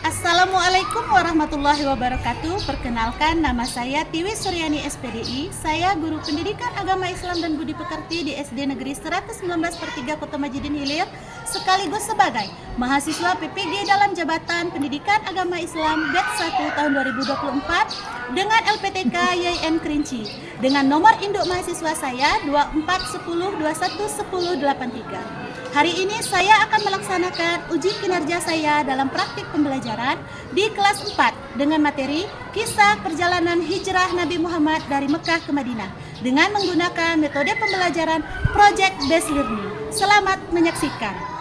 Assalamualaikum warahmatullahi wabarakatuh. Perkenalkan, nama saya Tiwi Suryani SPDI. Saya guru pendidikan agama Islam dan budi pekerti di SD Negeri 119/3 Kota Majidin Hilir, sekaligus sebagai mahasiswa PPG dalam Jabatan Pendidikan Agama Islam Batch 1 tahun 2024 dengan LPTK YIN Kerinci dengan nomor induk mahasiswa saya 2410211083. Hari ini saya akan melaksanakan uji kinerja saya dalam praktik pembelajaran di kelas 4 dengan materi kisah perjalanan hijrah Nabi Muhammad dari Mekah ke Madinah dengan menggunakan metode pembelajaran Project Based Learning. Selamat menyaksikan.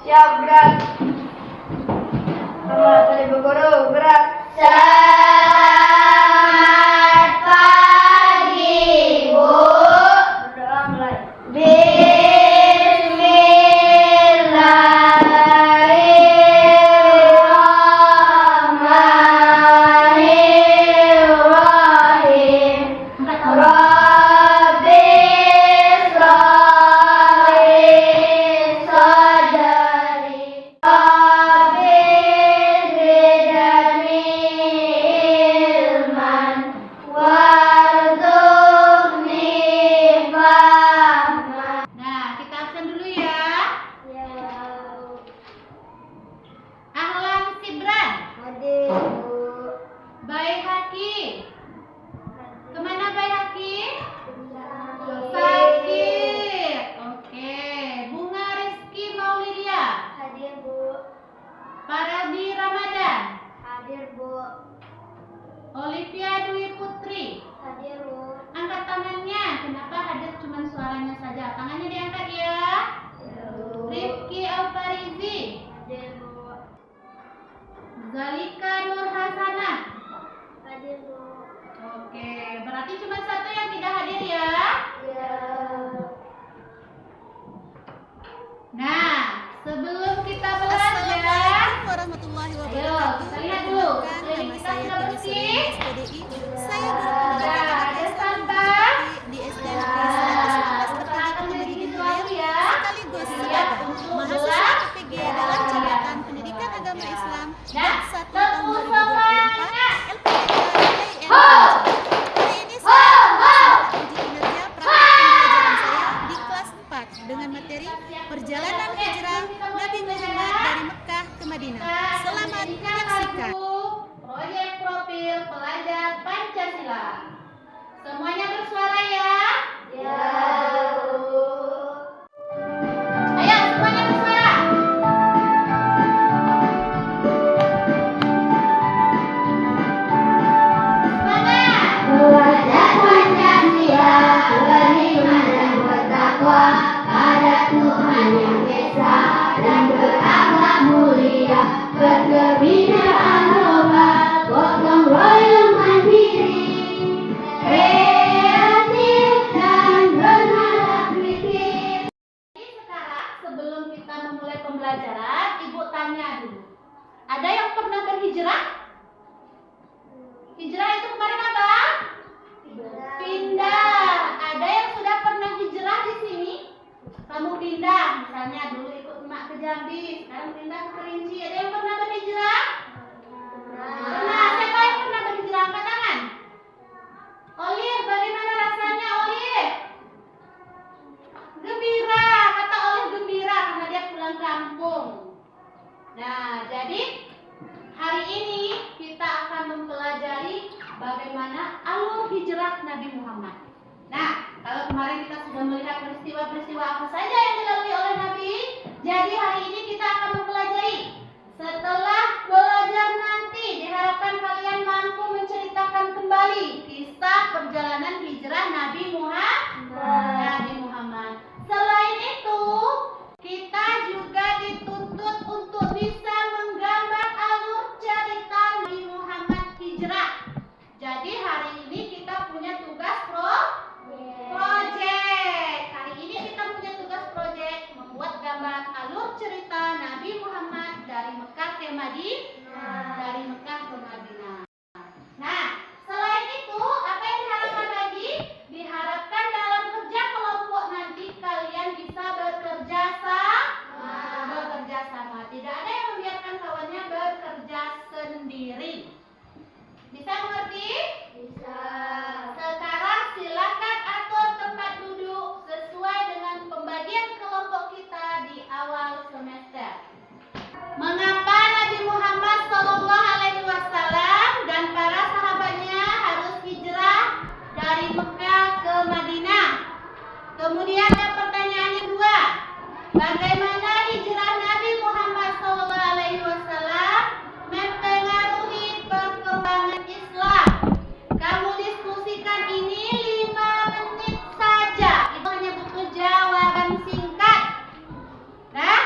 Siap, gerak. Selamat pagi Bu Guru, gerak. Selamat pagi Bu. Berdoa mulai. Bismillahirrahmanirrahim. Kemana Bayhaqi? Sakit. Oke. Bunga Rizky Maulidia. Hadir Bu. Parabi Ramadan. Hadir Bu. Olivia Dwi Putri. Hadir Bu. Angkat tangannya. Kenapa hadir cuma suaranya saja? Tangannya diangkat ya. Rifki Alfarizi. Hadir Bu. Zalika Nur Hasanah. Hadir Bu. Oke, berarti cuma satu yang tidak hadir ya. Ya. Nah, sebelum kita belajar, Assalamualaikum warahmatullahi wabarakatuh. ayo kita lihat dulu. Nama Jadi kita saya sudah Tiwi bersih. Suryani SPDI. Saya Nah, guru pendidikan ada agama Islam sampah. di SD Negeri 119/3 Peralatan Kota medis Majidin selalu Hilir, ya. sekaligus Siap sebagai untuk mahasiswa belah. PPG dalam Jabatan Pendidikan Agama Islam Nah, Batch 1 tahun tepuk 2024 semangat. LPTK YIN Ho! Kerinci. Hari ini saya akan melaksanakan uji kinerja praktik pembelajaran saya di kelas 4 dengan materi perjalanan hijrah Nabi Muhammad dari Mekah ke Madinah. Selamat menyaksikan. Proyek profil pelajar Pancasila. Semuanya bersuara ya. Ya. Ayo semuanya bersuara. Semangat. Pelajar Pancasila, beriman dan bertakwa pada Tuhan yang Esa dan berakhlak mulia, berkebinaan global, gotong royong mandiri, kreatif dan bernalar kritis. Jadi sekarang sebelum kita memulai pembelajaran, Ibu tanya dulu. Ada yang pernah berhijrah? Hijrah itu kemarin apa? Pindah. Ada yang sudah pernah hijrah di sini? Kamu pindah, misalnya dulu ikut emak ke Jambi, sekarang pindah ke Kerinci. Ada yang pernah berhijrah? Pernah. Siapa yang pernah berhijrah? Angkat tangan. Olir, bagaimana rasanya Olir? Gembira, kata Olir gembira karena dia pulang kampung. Nah, jadi hari ini kita akan mempelajari bagaimana alur hijrah Nabi Muhammad. Nah, kalau kemarin kita sudah melihat peristiwa-peristiwa apa saja yang dilalui oleh Nabi, jadi hari ini kita akan mempelajari. Setelah belajar nanti, diharapkan kalian mampu menceritakan kembali kisah perjalanan hijrah Nabi Muhammad. Selain itu, kita juga dituntut untuk bisa menggambar alur cerita Nabi Muhammad hijrah. Jadi hari ini kita punya tugas project. Hari ini kita punya tugas project membuat gambar alur cerita Nabi Muhammad dari Mekah ke Madinah. Nah, selain itu, apa yang diharapkan lagi? Diharapkan dalam kerja kelompok nanti kalian bisa bekerja sama. Tidak ada yang membiarkan kawannya bekerja sendiri. Bisa mengerti? Bisa. Sekarang silakan atur tempat duduk sesuai dengan pembagian kelompok kita di awal semester. Mengapa Nabi Muhammad SAW dan para sahabatnya harus hijrah dari Mekah ke Madinah? Kemudian ada pertanyaan yang kedua, bagaimana hijrah Nabi Muhammad SAW mempengaruhi perkembangan Islam? Kamu diskusikan ini 5 menit saja. Itu hanya butuh jawaban singkat. Nah,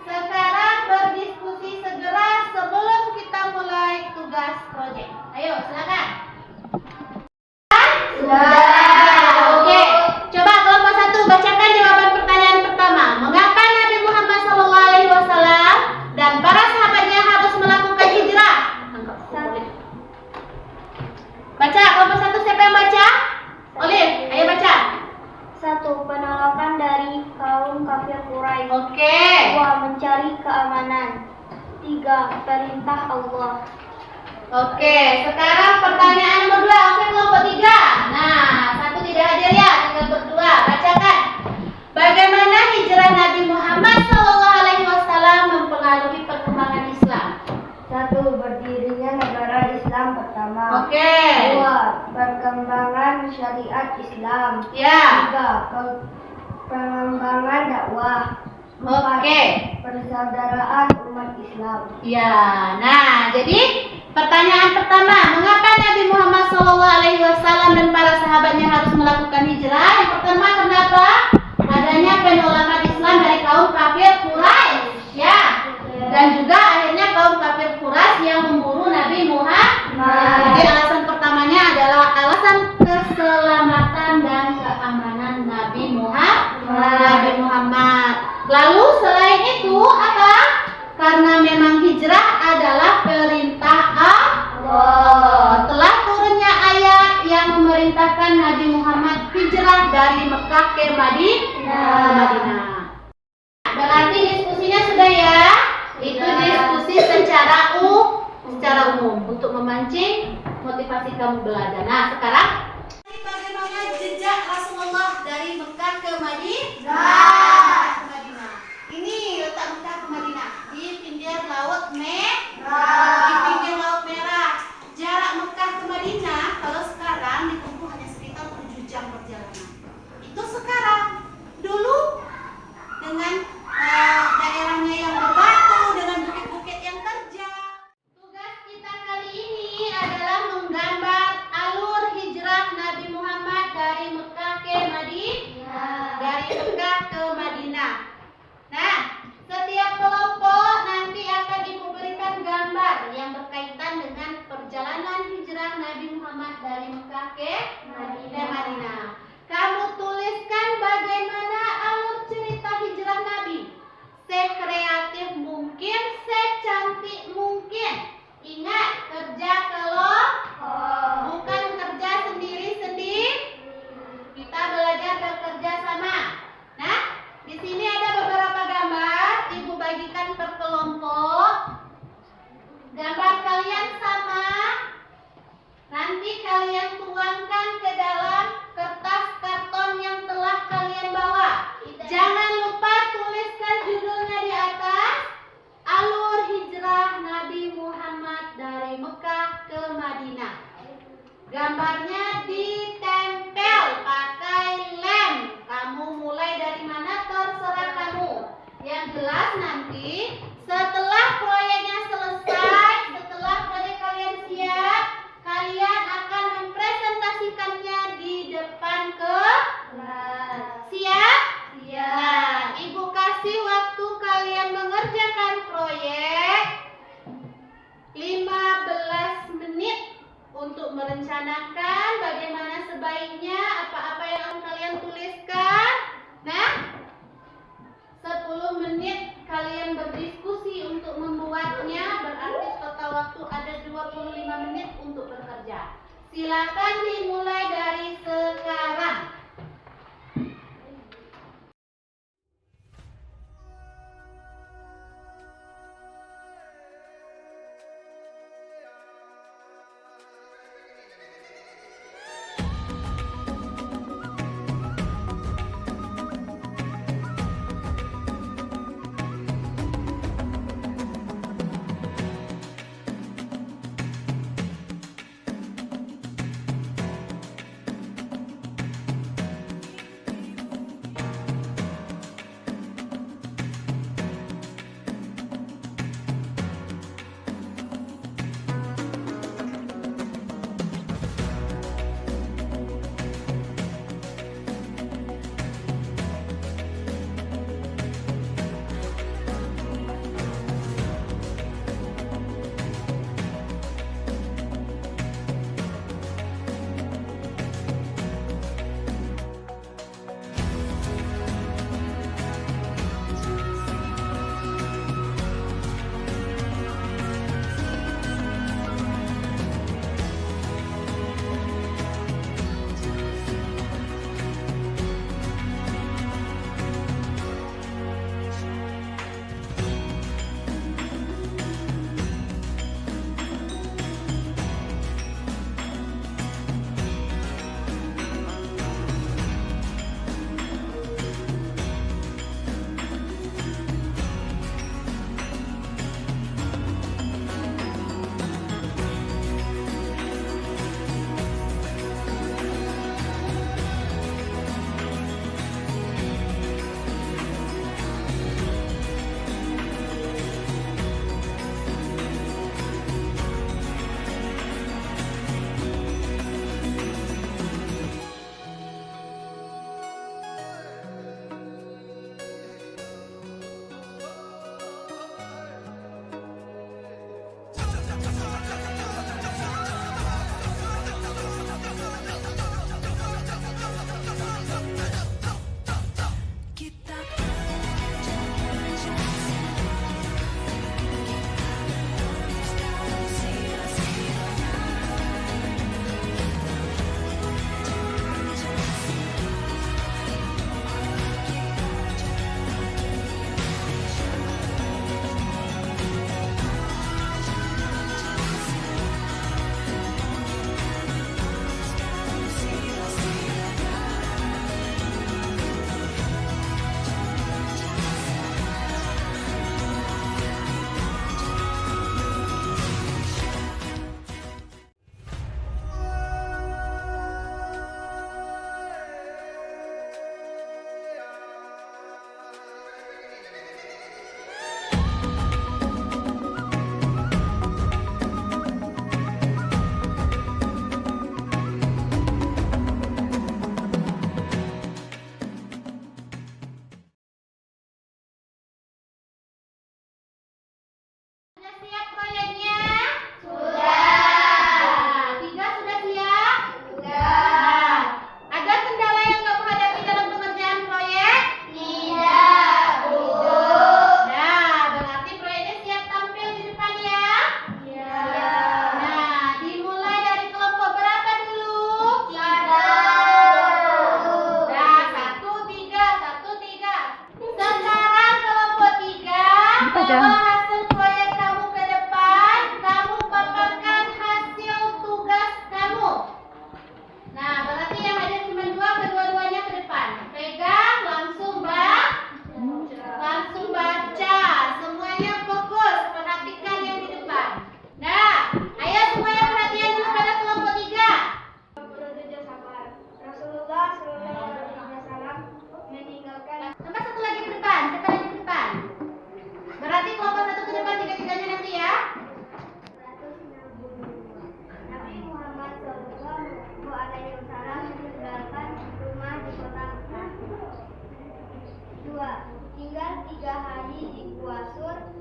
sekarang berdiskusi segera sebelum kita mulai tugas proyek. Ayo, silakan. Oke, coba kelompok 1 bacakan jawaban pertanyaan pertama. Mengapa Nabi Muhammad SAW dan para sahabatnya harus melakukan hijrah? Baca, kelompok 1 siapa yang baca? Olive, ayo baca. 1. Penolakan dari kaum kafir Quraisy. Oke. 2. Mencari keamanan. 3. Perintah Allah. Oke, sekarang pertanyaan nomor 2. Oke, kelompok 3. Nah, 1 tidak hadir ya, tinggal berdua. Bacakan. Bagaimana hijrah Nabi Muhammad SAW mempengaruhi perkembangan Islam? 1. Berdirinya negara Islam pertama. Oke. 2. Perkembangan syariat Islam. Ya. 3. Pengembangan dakwah. 4. Oke. Persaudaraan umat Islam. Ya, nah jadi pertanyaan pertama, mengapa Nabi Muhammad SAW dan para sahabatnya harus melakukan hijrah? Yang pertama, kenapa? Adanya penolakan Islam dari kaum kafir Quraisy, ya. Dan juga akhirnya kaum kafir Quraisy yang memburu Nabi Muhammad. Jadi alasan pertamanya adalah alasan keselamatan dan keamanan Nabi Muhammad. Lalu selain itu apa? Karena memang hijrah adalah perintah Allah. Telah turunnya ayat yang memerintahkan Nabi Muhammad hijrah dari Mekah ke Madinah. Berarti diskusinya sudah ya? Itu diskusi secara umum untuk memancing motivasi kamu belajar. Nah, sekarang bagaimana jejak Rasulullah dari Mekah ke Madinah? Ini letak Mekah ke Madinah di pinggir Laut Merah. Jarak Mekah ke Madinah kalau sekarang ditempuh hanya sekitar 7 jam perjalanan. Itu sekarang. Dulu dengan daerahnya yang berbatu, dengan bukit-bukit yang terjal. Tugas kita kali ini adalah menggambar alur hijrah Nabi Muhammad dari Mekah ke Madinah. Nah, setiap kelompok nanti akan Ibu berikan gambar yang berkaitan dengan perjalanan hijrah Nabi Muhammad dari Mekah ke Madinah. Kamu tuliskan bagaimana alur cerita hijrah Nabi. Sekreatif mungkin, secantik mungkin. Ingat, kerja kelompok, bukan kerja sendiri-sendiri. Kita belajar bekerja sama. Nah, di sini ada beberapa gambar, Ibu bagikan per kelompok. Gambar kalian sama. Nanti kalian tuangkan ke dalam kertas karton yang telah kalian bawa. Jangan lupa tuliskan judulnya di atas. Alur hijrah Nabi Muhammad dari Mekah ke Madinah. Gambarnya ditempel pakai lem. Kamu mulai dari mana terserah kamu. Yang jelas nanti setelah proyeknya selesai, setelah proyek kalian siap, kalian akan mempresentasikannya di depan kelas. Siap? Siap. Nah, Ibu kasih waktu kalian mengerjakan proyek 15 menit untuk merencanakan bagaimana sebaiknya, apa-apa yang akan kalian tuliskan. Nah, 10 menit kalian berdiskusi untuk membuatnya, berarti total waktu ada 25 menit untuk bekerja. Silakan dimulai dari sekarang.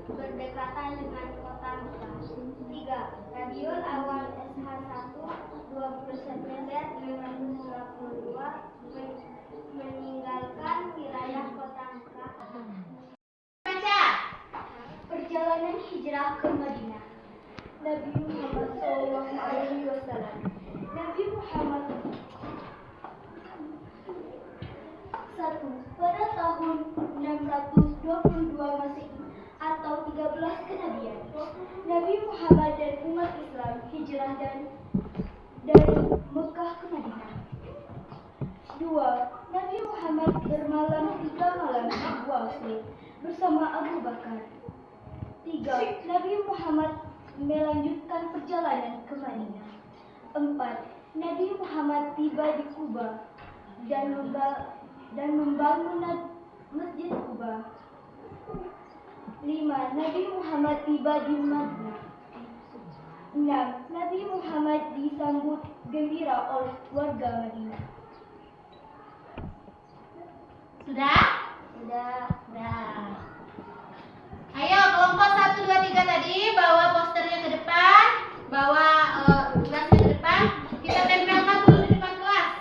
berdekatan dengan kota Mekah. 3. Rabiul Awal SH1 20 September 1952 meninggalkan wilayah kota Mekah. Baca. Perjalanan hijrah ke Madinah. Nabi Muhammad SAW. Nabi Muhammad 1. Pada tahun 622 Masehi atau 13 kenabian, Nabi Muhammad dan umat Islam hijrah dari Mekah ke Madinah. 2. Nabi Muhammad bermalam 3 malam di Gua Sur bersama Abu Bakar. 3. Nabi Muhammad melanjutkan perjalanan ke Madinah. 4. Nabi Muhammad tiba di Kuba dan membangun Masjid Kuba. 5. Nabi Muhammad tiba di Madinah. 6. Nabi Muhammad disambut gembira oleh warga Madinah. Sudah? Sudah. Ayo kelompok 1, 2, 3 tadi bawa posternya ke depan, bawa gelasnya ke depan. Kita tempelkan dulu di depan kelas.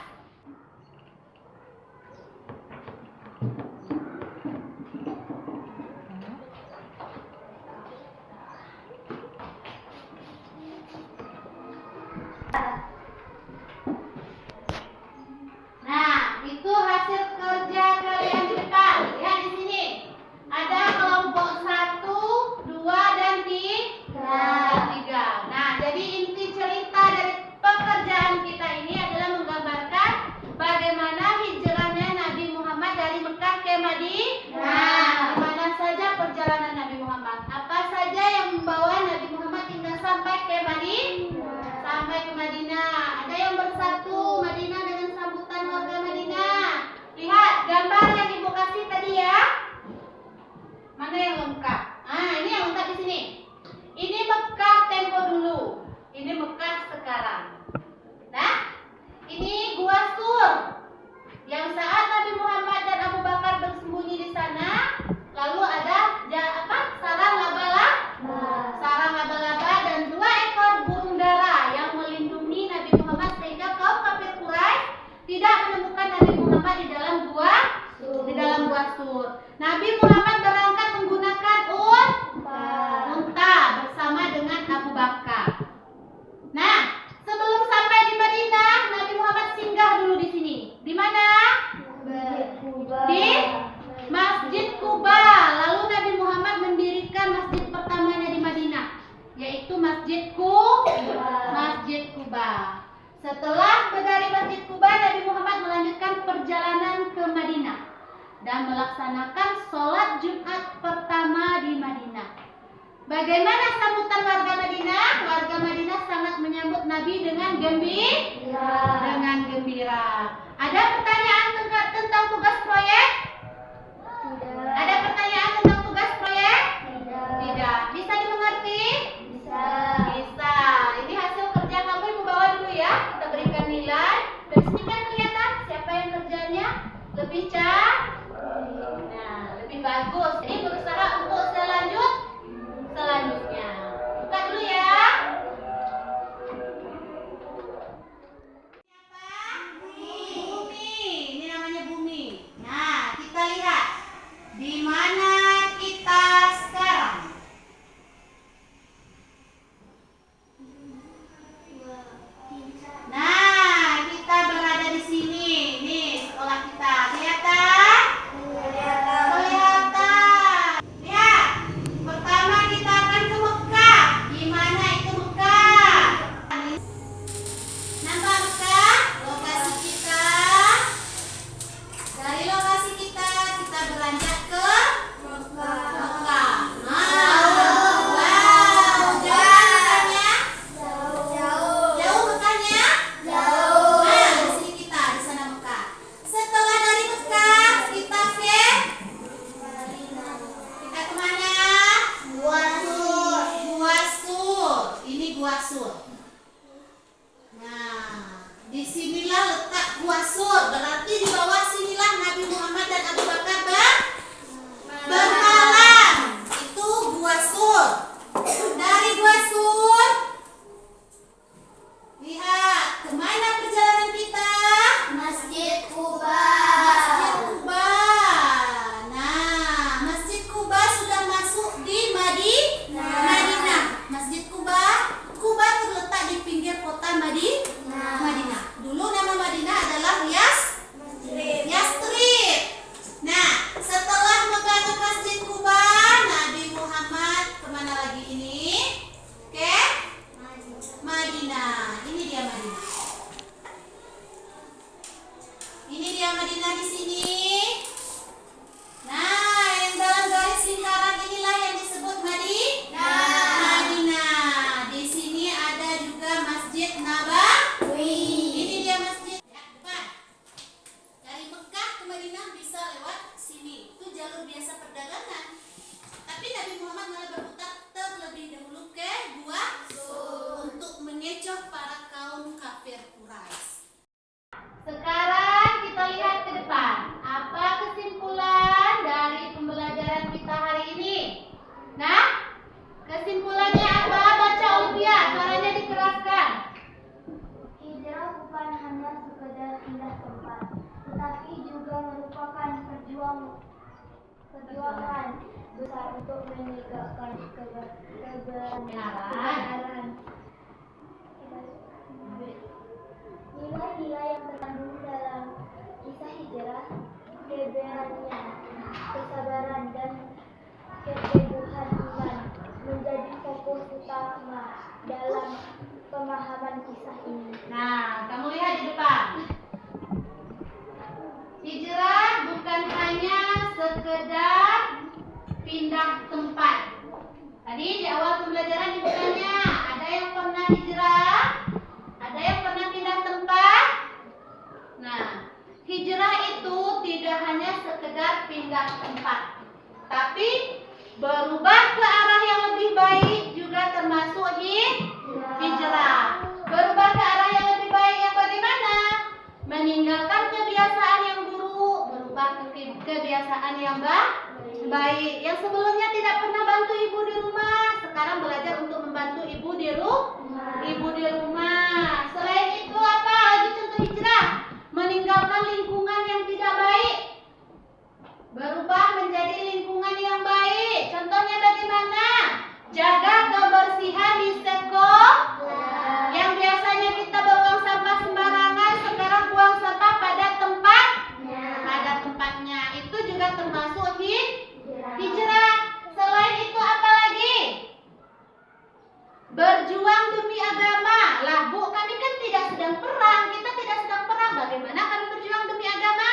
Nah, itu hasil kerja kalian di depan. Lihat di sini. Ada kelompok 1, 2, dan 3. Nah, jadi inti cerita dari pekerjaan kita ini adalah menggambarkan bagaimana hijrahnya Nabi Muhammad dari Mekah ke Madinah. Di mana saja perjalanan Nabi Muhammad. Apa saja yang membawa Nabi Muhammad hingga sampai ke Madinah. Sampai ke Madinah. Ada yang bersatu Madinah dengan sambutan warga Madinah. Lihat gambar yang Ibu kasih tadi ya. Mana yang lengkap? Ini yang lengkap di sini. Ini Mekah tempo dulu. Ini Mekah sekarang. Nah, ini Gua Sur. Yang saat Nabi Muhammad dan Abu Bakar bersembunyi di sana, lalu ada sarang laba-laba dan 2 ekor burung dara yang melindungi Nabi Muhammad sehingga kaum kafir Quraisy tidak menemukan Nabi Muhammad di dalam Gua Sur. Nabi Muhammad berangkat menggunakan unta bersama dengan Abu Bakar. Nah, sebelum sampai di Madinah, Nabi Muhammad singgah dulu di sini. Di mana? Di Masjid Kuba. Lalu Nabi Muhammad mendirikan masjid pertamanya di Madinah, yaitu Masjid Kuba. Setelah dari Masjid Kuba, Nabi Muhammad melanjutkan perjalanan ke Madinah dan melaksanakan sholat Jumat pertama di Madinah. Bagaimana sambutan warga Madinah? Warga Madinah sangat menyambut Nabi dengan gembira. Ada pertanyaan tentang tugas proyek? Ada pertanyaan tentang tugas proyek? Tidak. Bisa dimengerti? Bisa. Ini hasil kerja kamu Ibu bawa dulu ya. Kita berikan nilai. Dari sini kan kelihatan siapa yang kerjanya lebih lebih bagus. Ini berusaha untuk selanjutnya. Buka dulu ya. Siapa? Bumi. Ini namanya Bumi. Nah, Muhammad mulai berputar terlebih dahulu ke Gua untuk mengecoh para kaum kafir Quraisy. Sekarang kita lihat ke depan. Apa kesimpulan dari pembelajaran kita hari ini? Nah, kesimpulannya apa? Baca Olivia, suaranya dikeraskan. Hijrah bukan hanya sekedar pindah tempat, tetapi juga merupakan perjuangan besar untuk menegakkan kebenaran. Nilai-nilai yang terkandung dalam kisah hijrah, keberanian, kesabaran, dan keteguhan iman menjadi fokus utama dalam pemahaman kisah ini. Nah, kamu lihat di depan. Hijrah bukan hanya sekedar pindah tempat. Tadi di awal pembelajaran ditanya, ada yang pernah hijrah? Ada yang pernah pindah tempat? Nah, hijrah itu tidak hanya sekedar pindah tempat, tapi berubah ke arah yang lebih baik juga termasuk hijrah. Berubah ke arah yang lebih baik yang bagaimana? Meninggalkan kebiasaan yang buruk, berubah ke kebiasaan yang baik. Yang sebelumnya tidak pernah bantu ibu di rumah, sekarang belajar untuk membantu ibu di rumah. Selain itu apa lagi contoh hijrah? Meninggalkan lingkungan yang tidak baik, berubah menjadi lingkungan yang baik. Contohnya bagaimana? Jaga kebersihan di sekolah. Yang biasanya kita buang sampah sembarangan, sekarang buang sampah pada tempatnya. Itu juga termasuk hijrah. Selain itu apa lagi? Berjuang demi agama. Lah Bu, kami kan tidak sedang perang. Kita tidak sedang perang. Bagaimana kami berjuang demi agama?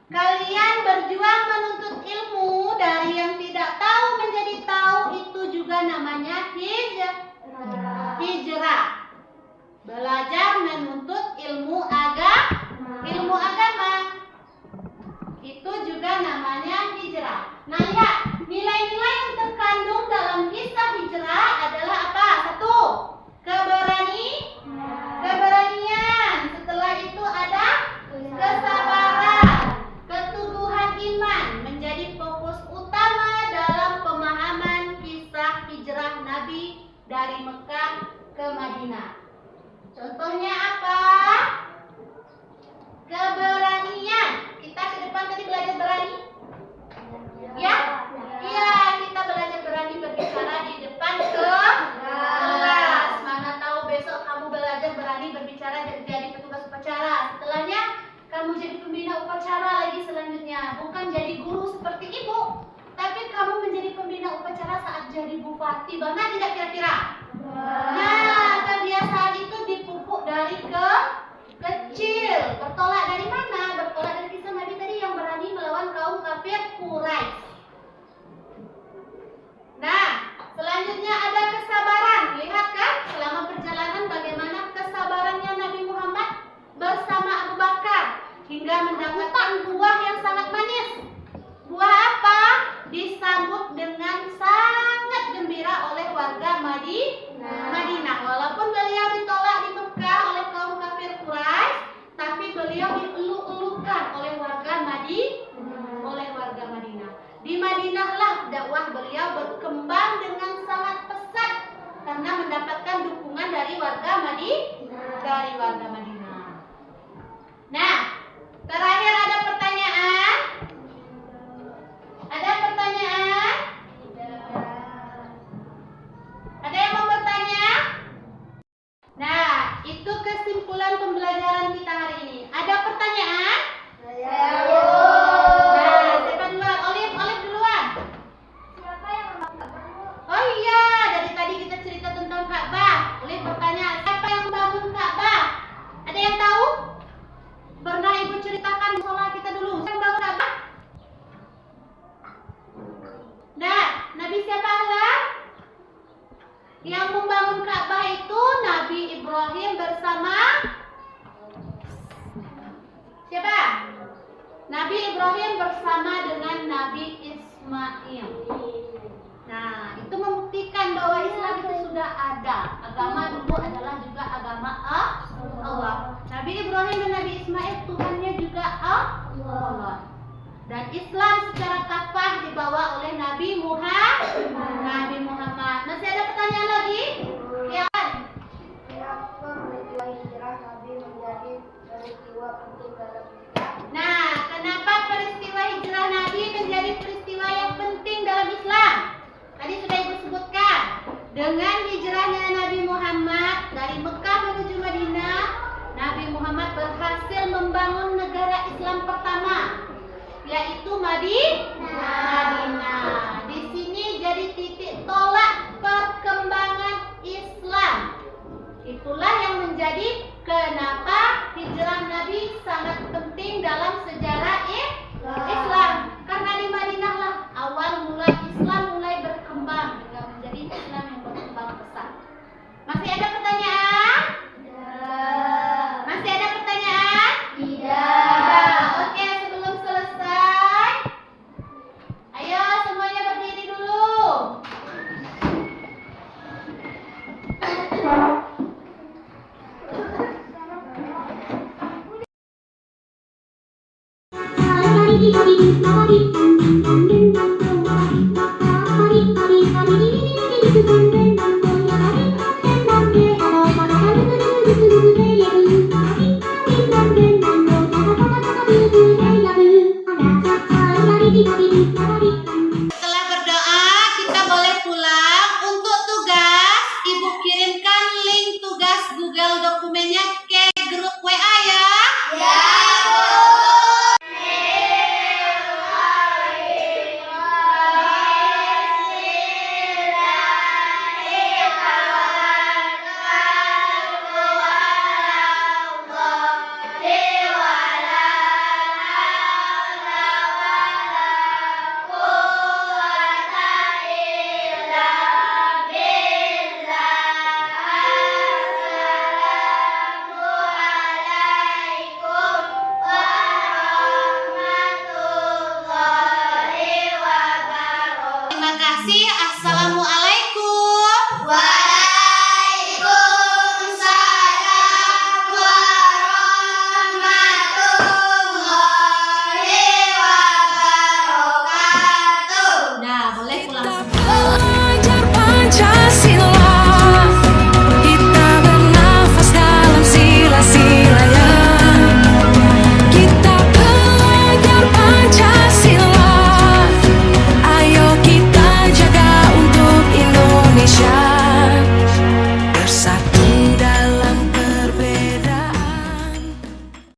Kalian berjuang menuntut ilmu dari yang tidak tahu menjadi tahu, itu juga namanya hijrah. Belajar menuntut ilmu agama. Itu juga namanya hijrah. Nah, lihat, nilai-nilai yang terkandung dalam kisah hijrah adalah apa? Satu, keberanian. Setelah itu ada kesabaran. Keteguhan iman menjadi fokus utama dalam pemahaman kisah hijrah Nabi dari Mekah ke Madinah. Contohnya apa? Keberanian. Kita ke depan tadi belajar berani? Ya? Iya, kita belajar berani berbicara di depan kelas. Mana tahu besok kamu belajar berani berbicara jadi petugas upacara. Setelahnya kamu jadi pembina upacara lagi selanjutnya. Bukan jadi guru seperti ibu, tapi kamu menjadi pembina upacara saat jadi bupati. Bangga tidak kira-kira? Nah, kebiasaan itu dipupuk dari kecil. Bertolak dari mana? Bertolak dari kisah Nabi tadi yang berani melawan kaum kafir Quraisy. Nah, selanjutnya ada kesabaran. Lihat kan selama perjalanan bagaimana kesabarannya Nabi Muhammad bersama Abu Bakar hingga mendapatkan buah yang sangat manis. Buah apa? Disambut dengan sangat gembira oleh warga Madinah. Walaupun beliau ditolak di Mekah oleh kaum kafir Quraisy, tapi beliau dieluk-elukan oleh warga Madinah. Di Madinahlah dakwah beliau berkembang dengan sangat pesat karena mendapatkan dukungan dari warga Madinah. Nah, terakhir ada pertanyaan? Ada pertanyaan? Ada yang mau bertanya? Nah, itu kesimpulan pembelajaran kita hari ini. Ada pertanyaan? Nah, siapa duluan? Olive duluan. Siapa yang membangun? Oh iya, dari tadi kita cerita tentang Ka'bah. Olive bertanya, siapa yang membangun Ka'bah? Ada yang tahu? Pernah Ibu ceritakan soal kita dulu. Siapa yang bangun Ka'bah? Nah, Nabi siapa Allah? Yang membangun Ka'bah itu Nabi Ibrahim bersama siapa? Nabi Ibrahim bersama dengan Nabi Ismail. Nah, ada. Agama dulu adalah juga agama Allah. Nabi Ibrahim dan Nabi Ismail Tuhannya juga Allah. Dan Islam secara kafah dibawa oleh Nabi Muhammad. Masih ada pertanyaan lagi? Ya. Kenapa peristiwa hijrah Nabi menjadi peristiwa penting dalam Islam? Nah, kenapa peristiwa hijrah Nabi menjadi peristiwa yang penting dalam Islam? Tadi sudah Ibu sebutkan. Dengan hijrahnya Nabi Muhammad dari Mekah menuju Madinah, Nabi Muhammad berhasil membangun negara Islam pertama, yaitu Madinah.